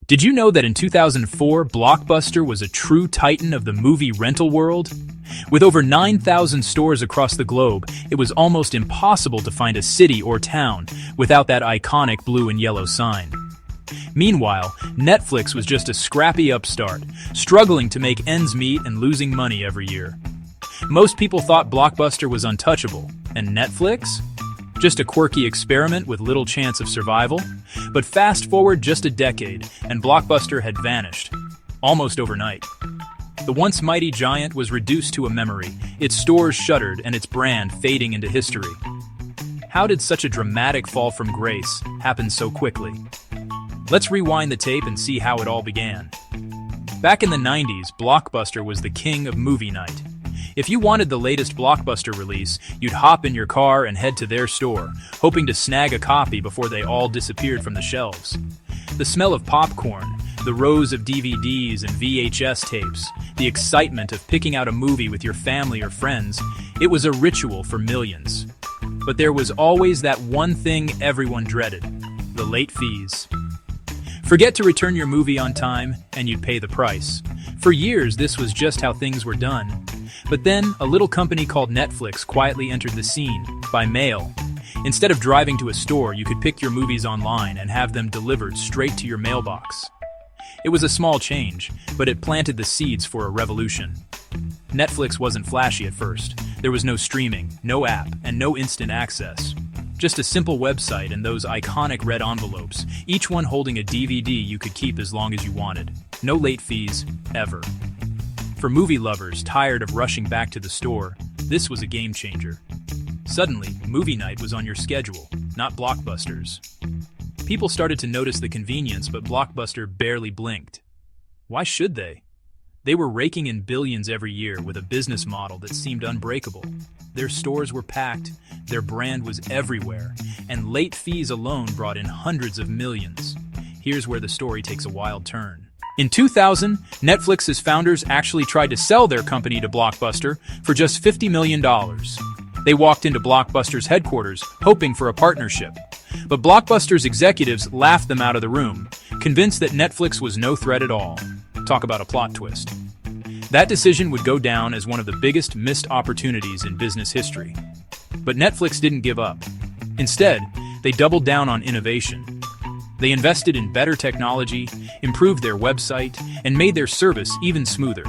Did you know that in 2004, Blockbuster was a true titan of the movie rental world? With over 9,000 stores across the globe, it was almost impossible to find a city or town without that iconic blue and yellow sign. Meanwhile, Netflix was just a scrappy upstart, struggling to make ends meet and losing money every year. Most people thought Blockbuster was untouchable, and Netflix? Just a quirky experiment with little chance of survival? But fast forward just a decade, and Blockbuster had vanished, almost overnight. The once mighty giant was reduced to a memory, its stores shuttered and its brand fading into history. How did such a dramatic fall from grace happen so quickly? Let's rewind the tape and see how it all began. Back in the 90s, Blockbuster was the king of movie night. If you wanted the latest Blockbuster release, you'd hop in your car and head to their store, hoping to snag a copy before they all disappeared from the shelves. The smell of popcorn, the rows of DVDs and VHS tapes, the excitement of picking out a movie with your family or friends, it was a ritual for millions. But there was always that one thing everyone dreaded: the late fees. Forget to return your movie on time, and you'd pay the price. For years, this was just how things were done. But then, a little company called Netflix quietly entered the scene, by mail. Instead of driving to a store, you could pick your movies online and have them delivered straight to your mailbox. It was a small change, but it planted the seeds for a revolution. Netflix wasn't flashy at first. There was no streaming, no app, and no instant access. Just a simple website and those iconic red envelopes, each one holding a DVD you could keep as long as you wanted. No late fees, ever. For movie lovers tired of rushing back to the store, this was a game changer. Suddenly, movie night was on your schedule, not Blockbuster's. People started to notice the convenience, but Blockbuster barely blinked. Why should they? They were raking in billions every year with a business model that seemed unbreakable. Their stores were packed, their brand was everywhere, and late fees alone brought in hundreds of millions. Here's where the story takes a wild turn. In 2000, Netflix's founders actually tried to sell their company to Blockbuster for just $50 million. They walked into Blockbuster's headquarters, hoping for a partnership. But Blockbuster's executives laughed them out of the room, convinced that Netflix was no threat at all. Talk about a plot twist. That decision would go down as one of the biggest missed opportunities in business history. But Netflix didn't give up. Instead, they doubled down on innovation. They invested in better technology, improved their website, and made their service even smoother.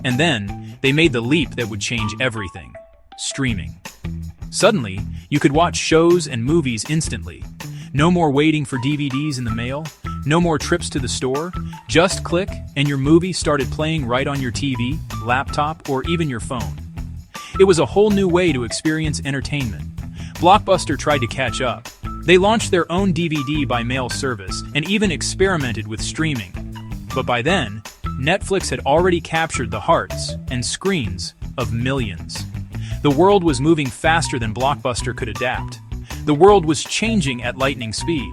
And then, they made the leap that would change everything: streaming. Suddenly, you could watch shows and movies instantly. No more waiting for DVDs in the mail, no more trips to the store. Just click, and your movie started playing right on your TV, laptop, or even your phone. It was a whole new way to experience entertainment. Blockbuster tried to catch up. They launched their own DVD by mail service and even experimented with streaming. But by then, Netflix had already captured the hearts and screens of millions. The world was moving faster than Blockbuster could adapt. The world was changing at lightning speed.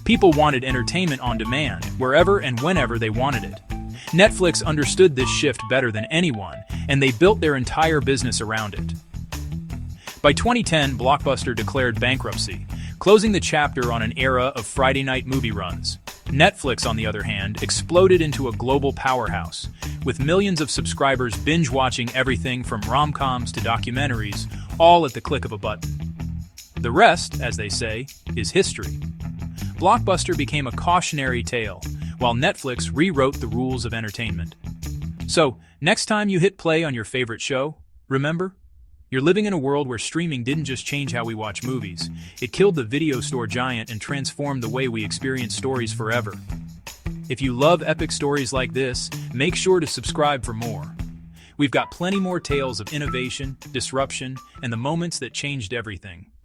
People wanted entertainment on demand, wherever and whenever they wanted it. Netflix understood this shift better than anyone, and they built their entire business around it. By 2010, Blockbuster declared bankruptcy, closing the chapter on an era of Friday night movie runs. Netflix, on the other hand, exploded into a global powerhouse, with millions of subscribers binge-watching everything from rom-coms to documentaries, all at the click of a button. The rest, as they say, is history. Blockbuster became a cautionary tale, while Netflix rewrote the rules of entertainment. So, next time you hit play on your favorite show, remember, you're living in a world where streaming didn't just change how we watch movies. It killed the video store giant and transformed the way we experience stories forever. If you love epic stories like this, make sure to subscribe for more. We've got plenty more tales of innovation, disruption, and the moments that changed everything.